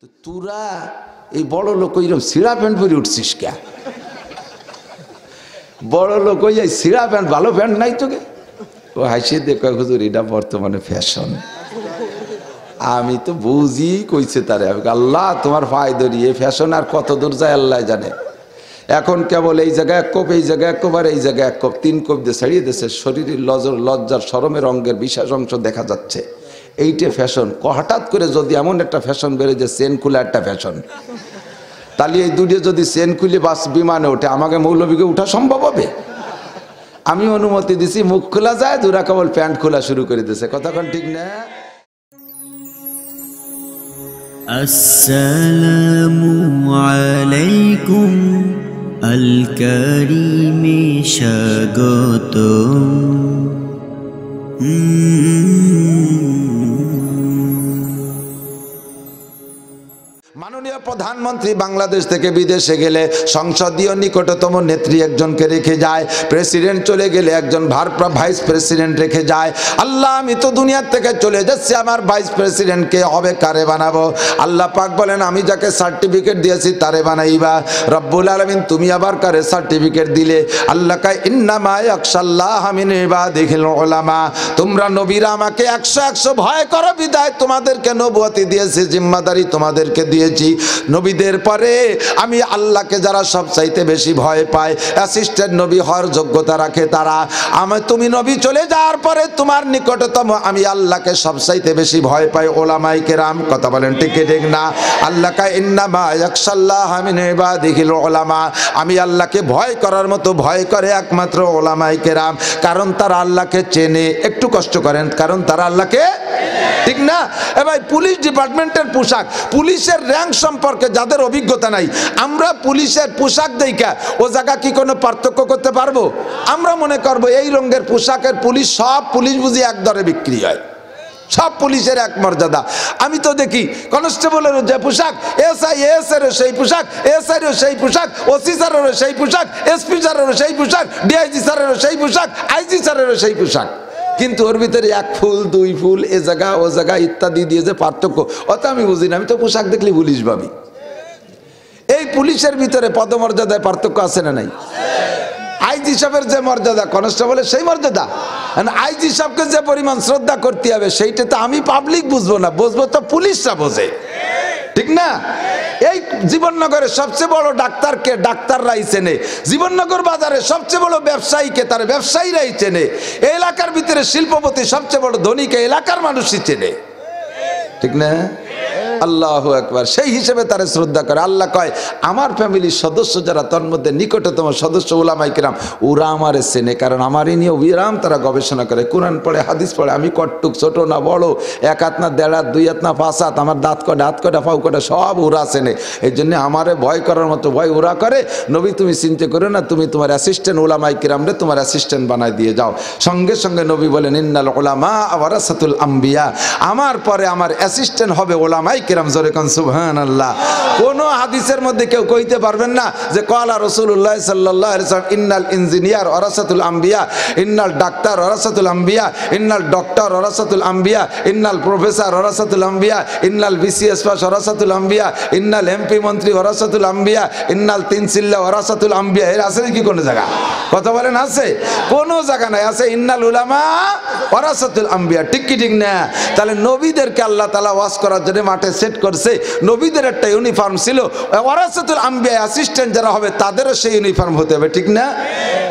তো তোরা এই বড় লোক ওইরকম সিরা প্যান্ট পরে উঠছিস কে? বড় লোক ওই সিরা প্যান্ট, ভালো প্যান্ট নাই তোকে? ও হাসিয়ে দেখো হুজুর এটা বর্তমানে ফ্যাশন। আমি তো বুঝি কইছে তারে, আল্লাহ তোমার পায়ে ধরিয়ে ফ্যাশন আর কত দূর যায় আল্লাহ জানে। এখন কেবল এই জায়গায় এক কোপ, এই জায়গায় এক কোপ, আর এই জায়গায় এক কোপ, 3 কোপ দিয়ে ছাড়িয়ে দিয়েছে। শরীরের লজ্জার শরমের অঙ্গের বিশেষ অংশ দেখা যাচ্ছে। এইটা ফ্যাশন। হঠাৎ করে যদি এমন একটা ফ্যাশন বেড়ে যে চেন খোলা একটা ফ্যাশন, তাহলে এই দুটো যদি চেন খুলে বাস বিমানে ওঠে, আমাকে মৌলভীকে উঠা সম্ভব হবে? আমি অনুমতি দিছি, মুখ খোলা যায়, দুরা কেবল প্যান্ট খোলা শুরু করে দিয়েছে। কথাক্ষণ ঠিক না? আসসালামু আলাইকুম আল কারীমে স্বাগতম। মাননীয় প্রধানমন্ত্রী বাংলাদেশ থেকে বিদেশে গেলে সংসদীয় নিকটতম নেত্রী একজনকে রেখে যায়, প্রেসিডেন্ট চলে গেলে একজন ভাইস প্রেসিডেন্ট রেখে যায়। আল্লাহ আমি তো দুনিয়ার থেকে চলে যাচ্ছি, আমার ভাইস প্রেসিডেন্টকে হবে কারে বানাবো? আল্লাহ পাক বলেন আমি যাকে সার্টিফিকেট দিয়েছি তারে বানাইবা। রব্বুল আলামিন তুমি আবার কারে সার্টিফিকেট দিলে? আল্লাহ কয় ইন্নামা ইয়াখশাল্লাহ মিন ইবাদিহিল উলামা। তোমরা নবীরা আমাকে 100 ভয় করো বিদায় তোমাদেরকে নবুয়তি দিয়েছি, জিম্মাদারি তোমাদেরকে দিয়েছি। নবীদের পরে আমি আল্লাহকে যারা সবচাইতে বেশি ভয় পায়, অ্যাসিস্ট্যান্ট নবী হওয়ার যোগ্যতা রাখে তারা। তুমি নবী চলে যাওয়ার পরে তোমার নিকটতম আমি আল্লাহকে সবচাইতে বেশি ভয় পাই ওলামায়ে কেরাম। কথা বলেন ঠিক ঠিক না? আল্লাহ কা ইন্নামা ইয়াখশাল্লাহ মিন ইবাদিহিল উলামা। আমি আল্লাহকে ভয় করার মতো ভয় করে একমাত্র ওলামায়ে কেরাম, কারণ তারা আল্লাহকে চেনে। একটু কষ্ট করেন, কারণ তারা আল্লাহকে, ঠিক না? এ ভাই, পুলিশ ডিপার্টমেন্টের পোশাক, পুলিশের র্যাঙ্ক সম্পর্কে যাদের অভিজ্ঞতা নাই, আমরা পুলিশের পোশাক দেখা ও জায়গা কি কোনো পার্থক্য করতে পারবো? আমরা মনে করবো এই রঙের পোশাকের পুলিশ, সব পুলিশ বুঝি এক দরে বিক্রি হয়, সব পুলিশের এক মর্যাদা। আমি তো দেখি কনস্টেবলেরও যে পোশাক, এসআই এসেরও সেই পোশাক, এসআইরও সেই পোশাক, ওসি স্যারেরও সেই পোশাক, এসপি স্যারেরও সেই পোশাক, ডিআইজি স্যারেরও সেই পোশাক, আইজি স্যারেরও সেই পোশাক। কিন্তু ওর ভিতরে 1 ফুল 2 ফুল এ জায়গা ও জায়গা ইত্যাদি দিয়ে যে পার্থক্য, অত আমি বুঝি না। আমি তো পোশাক দেখলে পুলিশ ভাবি। এই পুলিশের ভিতরে পদমর্যাদায় পার্থক্য আছে না নাই? আইজি সাহেবের যে মর্যাদা, কনস্টেবলের সেই মর্যাদা। আইজি সাহেবকে যে পরিমাণ শ্রদ্ধা করতে হবে, সেইটা তো আমি পাবলিক বুঝবো না, বুঝবো তো পুলিশরা বোঝে, ঠিক না? এই জীবননগরের সবচেয়ে বড় ডাক্তারকে ডাক্তাররাই চেনে, জীবননগর বাজারে সবচেয়ে বড় ব্যবসায়ীকে তার ব্যবসায়ীরাই চেনে, এই এলাকার ভিতরে শিল্পপতি সবচেয়ে বড় ধনীকে এলাকার মানুষই চেনে, ঠিক না? আল্লাহু আকবার। সেই হিসেবে তারা শ্রদ্ধা করে। আল্লাহ কয় আমার ফ্যামিলির সদস্য যারা, তার মধ্যে নিকটতম সদস্য উলামায়ে কেরাম, ওরা আমারে চেনে, কারণ আমারই নিয়ে বিরাম তারা গবেষণা করে, কোরআন পড়ে, হাদিস পড়ে। আমি কটটুক, ছোট না বড়, 1 হাত না 1.5 হাত, 2 হাত না 5 হাত, আমার দাঁত কটা, হাত কটা, পাও কটা, সব ওরা চেনে। এই জন্য আমারে ভয় করার মতো ভয় ওরা করে। নবী তুমি চিন্তা করো না, তুমি তোমার অ্যাসিস্ট্যান্ট উলামায়ে কেরামরে তোমার অ্যাসিস্ট্যান্ট বানায় দিয়ে যাও। সঙ্গে সঙ্গে নবী বলেন ইন্নাল উলামা ওয়ারাসাতুল আম্বিয়া। আমার পরে আমার অ্যাসিস্ট্যান্ট হবে উলামায়ে কেরাম। জোরে কোন সুবহানাল্লাহ। কোন হাদিসের মধ্যে কেউ কইতে পারবেন না যে ক্বালা রাসূলুল্লাহ সাল্লাল্লাহু আলাইহি ওয়াসাল্লাম ইন্নাল ইঞ্জিনিয়ার ওয়ারাসাতুল আম্বিয়া, ইন্নাল ডাক্তার ওয়ারাসাতুল আম্বিয়া, ইন্নাল ডক্টর ওয়ারাসাতুল আম্বিয়া, ইন্নাল প্রফেসর ওয়ারাসাতুল আম্বিয়া, ইন্নাল বিসিএস পাস ওয়ারাসাতুল আম্বিয়া, ইন্নাল এমপি মন্ত্রী ওয়ারাসাতুল আম্বিয়া, ইন্নাল তিনসিল্লা ওয়ারাসাতুল আম্বিয়া। এর আছে কি কোন জায়গা? কথা বলেন, আছে? কোন জায়গা নাই। আছে ইন্নাল উলামা ওয়ারাসাতুল আম্বিয়া। ঠিক কি ঠিক না? তাহলে নবীদেরকে আল্লাহ তাআলা ওয়াজ করার জন্য মাঠে সেট করছে। নবীদের একটা ইউনিফর্ম ছিল, ওয়ারাসাতুল আম্বিয়া অ্যাসিস্ট্যান্ট যারা হবে তাদেরও সেই ইউনিফর্ম হতে হবে, ঠিক না?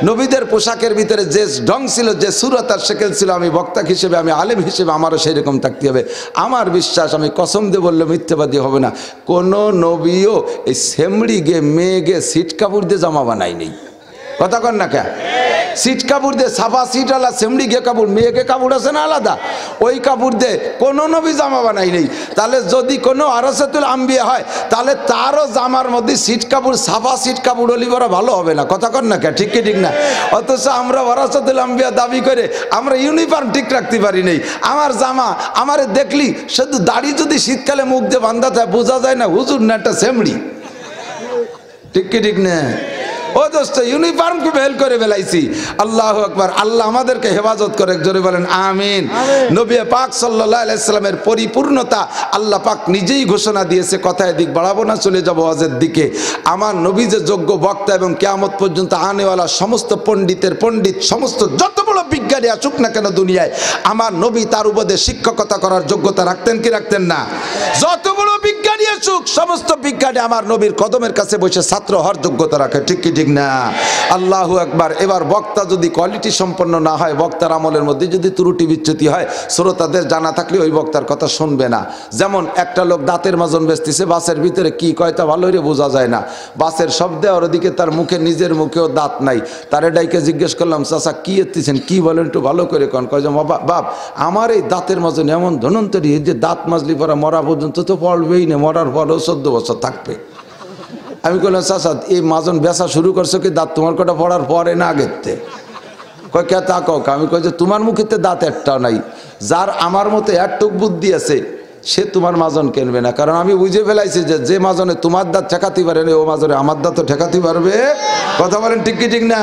নবীদের পোশাকের ভিতরে যে ঢং ছিল, যে সুরত আর শেকেল ছিল, আমি বক্তা হিসেবে, আমি আলেম হিসেবে আমারও সেই রকম থাকতে হবে। আমার বিশ্বাস, আমি কসম দিয়ে বললে মিথ্যাবাদী হবে না, কোন নবীও এই সেমড়ি গে মেয়ে গে সিট কাপড় দিয়ে জামা বানাই নেই। কথা কন না কে? সিট কাপড় দিয়ে, সাফা সিট আলা সেমড়ি গে কাপড়, মেয়েকে কাপড় আছে না আলাদা, ওই কাপড় দিয়ে কোনো নবী জামা বানাই নেই। তাহলে যদি কোনো ওয়ারাসাতুল আম্বিয়া হয়, তাহলে তারও জামার মধ্যে সিট কাপড়, সাফা সিট কাপড় হলি বড় ভালো হবে না। কথা কন না কে? ঠিক কি ঠিক না? অথচ আমরা ওয়ারাসাতুল আম্বিয়া দাবি করে আমরা ইউনিফর্ম ঠিক রাখতে পারি নেই। আমার জামা, আমারে দেখলি শুধু দাড়ি যদি শীতকালে মুখ দিয়ে বান্ধা থাকে, বোঝা যায় না হুজুর না একটা সেমড়ি। ঠিক কি ঠিক না? ও দোস্ত ইউনিফর্মকে ফেল করে ফেলাইছি। আল্লাহু আকবার। আল্লাহ আমাদেরকে হেফাজত করে, জোরে বলেন আমিন। নবী পাক সাল্লাল্লাহু আলাইহি সাল্লামের পরিপূর্ণতা আল্লাহ পাক নিজেই ঘোষণা দিয়েছে। কথায় দিক বাড়াবো না, চলে যাব ওয়াজের দিকে। আমার নবী যে যোগ্য বক্তা এবং কিয়ামত পর্যন্ত আনেওয়ালা সমস্ত পণ্ডিতের পণ্ডিত, সমস্ত যত বড় বিজ্ঞানী আসুক না কেন দুনিয়ায়, আমার নবী তার উপদেশ শিক্ষকতা করার যোগ্যতা রাখতেন কি রাখতেন না? যত বড় বিজ্ঞানী আসুক, সমস্ত বিজ্ঞানী আমার নবীর কদমের কাছে বসে ছাত্র হওয়ার যোগ্যতা রাখে, ঠিক কি ঠিক না? আল্লাহু আকবার। এবার বক্তা যদি কোয়ালিটি সম্পন্ন না হয়, বক্তার আমলের মধ্যে যদি ত্রুটি বিচ্যুতি হয়, শ্রোতাদের জানা থাকলে ওই বক্তার কথা শুনবে না। যেমন একটা লোক দাঁতের মাজন বেচতেছে, বাসের ভিতরে কি কয় তা ভালো করে বোঝা যায় না, বাসের শব্দে আর ওদিকে তার মুখে, নিজের মুখেও দাঁত নাই। তারে ডাইকে জিজ্ঞেস করলাম, চাচা কি এত্তিছেন, কি বলেন একটু ভালো করে কন। কয় যে বাপ, আমার এই দাঁতের মাজন এমন ধনন্তরী যে দাঁত মাজলি পরা মরা পর্যন্ত তো পড়বেই না, মরার পরেও 14 বছর থাকবে। আমি বললাম, চাচা এই মাজন বেচা শুরু করছো কি দাঁত তোমার কটা পড়ার পরে না আগেতে? কয় কে তা কক। আমি কই যে তোমার মুখেতে দাঁত একটাও নাই, যার আমার মতো একটুক বুদ্ধি আছে সে তোমার মাজন কিনবে না। কারণ আমি বুঝে ফেলাইছি যে মাজনে তোমার দাঁত ঠেকাতে পারে না, ও মাজনে আমার দাঁতও ঠেকাতে পারবে। কথা বলেন ঠিক কি ঠিক না?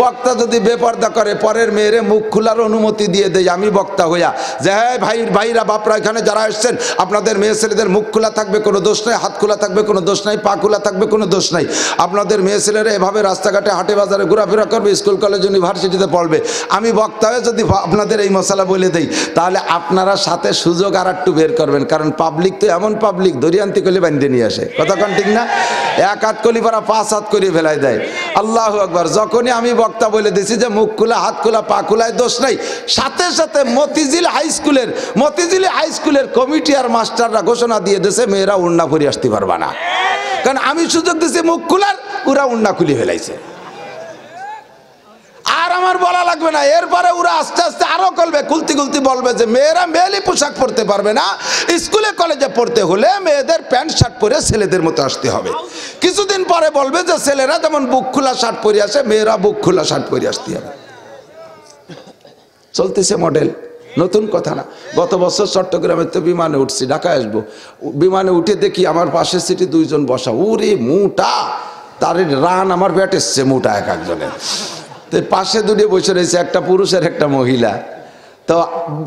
বক্তা যদি বেপর্দা করে, পরের মেয়েরে মুখ খোলার অনুমতি দিয়ে দেয় আমি বক্তা হইয়া, যে হ্যাঁ ভাইরা বাপরা এখানে যারা এসছেন, আপনাদের মেয়ে ছেলেদের মুখ খোলা থাকবে, কোনো দোষ নাই, হাত খোলা থাকবে, কোনো দোষ নাই, পা খোলা থাকবে, কোনো দোষ নাই। আপনাদের মেয়ে ছেলেরা এভাবে রাস্তাঘাটে হাটে বাজারে ঘোরাফেরা করবে, স্কুল কলেজ ইউনিভার্সিটিতে পড়বে। আমি বক্তা হয়ে যদি আপনাদের এই মশলা বলে দেই, তাহলে আপনারা সাথে সুযোগ আর একটু বের করবেন। কারণ পাবলিক তো এমন পাবলিক, দরিয়ান্তি করলে বান্ধে নিয়ে আসে। কথা কন ঠিক না? এক হাত কলি পারা 5 হাত করে ফেলাই দেয়। আল্লাহু আকবার। যখনই আমি বক্তা বলে দিছি যে মুখ খোলা, হাত খোলা, পা খোলায় দোষ নাই, সাথে সাথে মতিঝিল হাই স্কুলের কমিটি আর মাস্টাররা ঘোষণা দিয়ে দিয়েছে মেয়েরা উন্না করে আসতে পারবা না। কারণ আমি সুযোগ দিছি মুখ খোলার, ওরা উন্না খুলে ফেলাইছে। আর আমার বলা লাগবে না। এরপরে ওরা আস্তে আস্তে আরো খুলতি বলবে যে মেয়েরা মেয়েলি পোশাক পরতে পারবে না, স্কুলে কলেজে পড়তে হলে মেয়েদের প্যান্ট শার্ট পরে ছেলেদের মতো আসতে হবে। কিছুদিন পরে বলবে যে ছেলেরা যেমন বুক খোলা শার্ট পরে আসে, মেয়েরা বুক খোলা শার্ট পরে আসতে হবে। চলতেছে মডেল, নতুন কথা না। গত বছর চট্টগ্রামের তো বিমানে উঠছি, ঢাকা আসবো, বিমানে উঠে দেখি আমার পাশের সিটে 2 জন বসা। ওরে মোটা, তার রান আমার ব্যাট এসছে মোটা এক একজনের। তো পাশে দুটো বসে রয়েছে, একটা পুরুষ আর একটা মহিলা। তো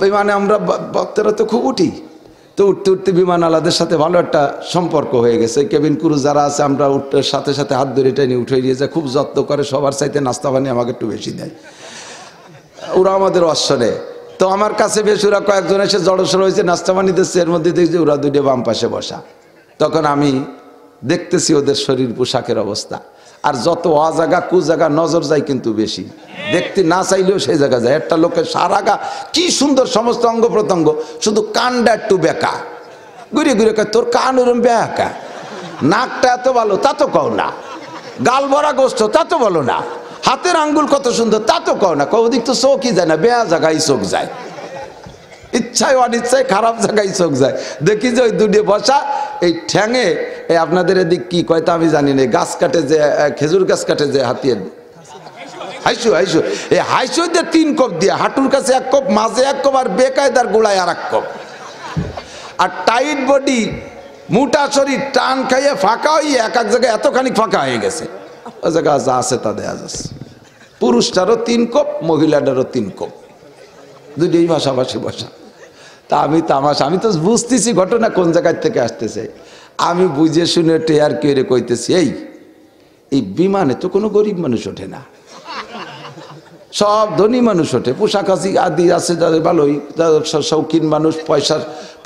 বিমানে আমরা বক্তারা তো খুব উঠি, তো উঠতে উঠতে বিমানওয়ালাদের সাথে ভালো একটা সম্পর্ক হয়ে গেছে। কেবিন ক্রু যারা আছে, আমরা উঠতে সাথে সাথে হাত ধরে টেনে উঠে নিয়ে যায়, খুব যত্ন করে, সবার চাইতে নাস্তা পানি আমাকে একটু বেশি দেয়, ওরা আমাদের অশ্বনে। তো আমার কাছে বেশ ওরা কয়েকজন এসে জড়সড় হয়েছে, নাস্তা পানি দিচ্ছে, এর মধ্যে দেখছি ওরা দুটো বাম পাশে বসা। তখন আমি দেখতেছি ওদের শরীর পোশাকের অবস্থা, আর যত অজাগা কুজাগা নজর যায় কিন্তু বেশি, দেখতে না চাইলেও সেই জায়গা যায়। একটা লোকের সারাগা কি সুন্দর সমস্ত অঙ্গ প্রত্যঙ্গ, শুধু কানটা একটু বেঁকা, ঘুরে ঘুরে কয় তোর কান ওরম বেঁকা, নাকটা এত ভালো তা তো কও না, গাল ভরা গোস্ত তা তো বলো না, হাতের আঙ্গুল কত সুন্দর তা তো কও না, কদিক তো চোখই যায় না, বেয়া জায়গায় চোখ যায়, ইচ্ছায় অনিচ্ছায় খারাপ জায়গায় চোখ যায়। দেখি যে ওই দুটো বসা, এই ঠ্যাঙে এই আপনাদের এদিক কি কয় তা আমি জানি না, গাছ কাটে যে, খেজুর গাছ কাটে যে হাতিয়ে হাইসু এই হাইসুদের 3 কোপ দিয়ে, হাঁটুর কাছে 1 কোপ, মাঝে 1 কোপ, আর বেকায়দার গোড়ায় আর 1 কোপ। আর টাইট বডি, মোটা শরীর, টান খাইয়ে ফাঁকা হয়ে এক এক জায়গায় এতখানি ফাঁকা হয়ে গেছে। ওই জায়গা যা আছে তা দেয়া যাচ্ছে। পুরুষটারও 3 কোপ, মহিলাটারও 3 কোপ, দুটোই ভাষাভাষী বসা। তা আমি তামাশা, আমি তো বুঝতেছি ঘটনা কোন জায়গার থেকে আসতেছে। আমি বুঝে শুনে টেয়ার কেড়ে কইতেছি, এই বিমানে তো কোনো গরিব মানুষ ওঠে না, সব ধনী মানুষ ওঠে, পোশাক আদি আছে যাদের ভালোই, শৌখিন মানুষ,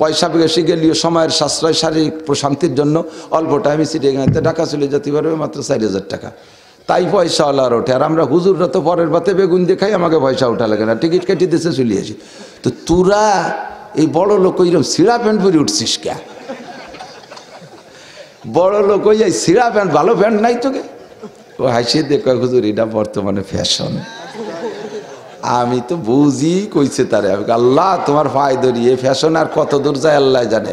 পয়সা বেশি গেলেও সময়ের সাশ্রয়, শারীরিক প্রশান্তির জন্য অল্প টাইমে সিটে গাঁতে ঢাকা চলে যেতে পারবে মাত্র 4000 টাকা, তাই পয়সাওয়ালার ওঠে। আর আমরা হুজুররা তো পরের বাতে বেগুন দেখাই, আমাকে পয়সা ওঠা লাগে না, টিকিট কেটে দেশে চলে আসি। তো তোরা এই বড় লোক ওইরকম সিরা প্যান্ট পরে উঠছিস কে? বড় লোক ওই সিরা প্যান্ট, ভালো প্যান্ট নাই তোকে? ও হাসিয়ে দেখো, হুজুর এটা বর্তমানে ফ্যাশন। আমি তো বুঝি কইছে তারে, আমি আল্লাহ তোমার ফায় ধরি, এই ফ্যাশন আর কত দূর যায় আল্লাহ জানে।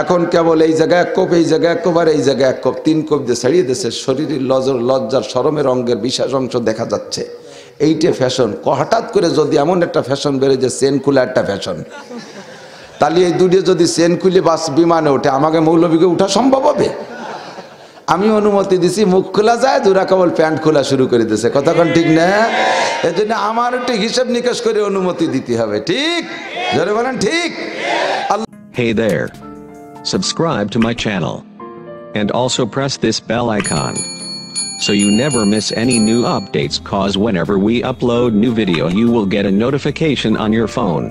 এখন কেবল এই জায়গায় 1 কোপ, এই জায়গায় 1 কোপ, আর এই জায়গায় 1 কোপ, 3 কোপ দিয়ে ছাড়িয়ে দিয়েছে। শরীরের লজ্জার শরমের অঙ্গের বিশেষ অংশ দেখা যাচ্ছে, এইটা ফ্যাশন। হঠাৎ করে যদি এমন একটা ফ্যাশন বেড়ে যে চেন খুলে একটা ফ্যাশন, তাহলে এই দুটো যদি চেন খুলে বাস বিমানে ওঠে, আমাকে মৌলভীকে উঠা সম্ভব হবে? আমি অনুমতি দিছি, মুখ খোলা যায়, দুরা কেবল প্যান্ট খোলা শুরু করে দিয়েছে। কতক্ষণ ঠিক না? এই জন্য আমার একটু হিসাব নিকাশ করে অনুমতি দিতে হবে। ঠিক জোরে বলেন ঠিক। Hey there. Subscribe to my channel. And also press this bell icon, so you never miss any new updates, cause whenever we upload new video you will get a notification on your phone.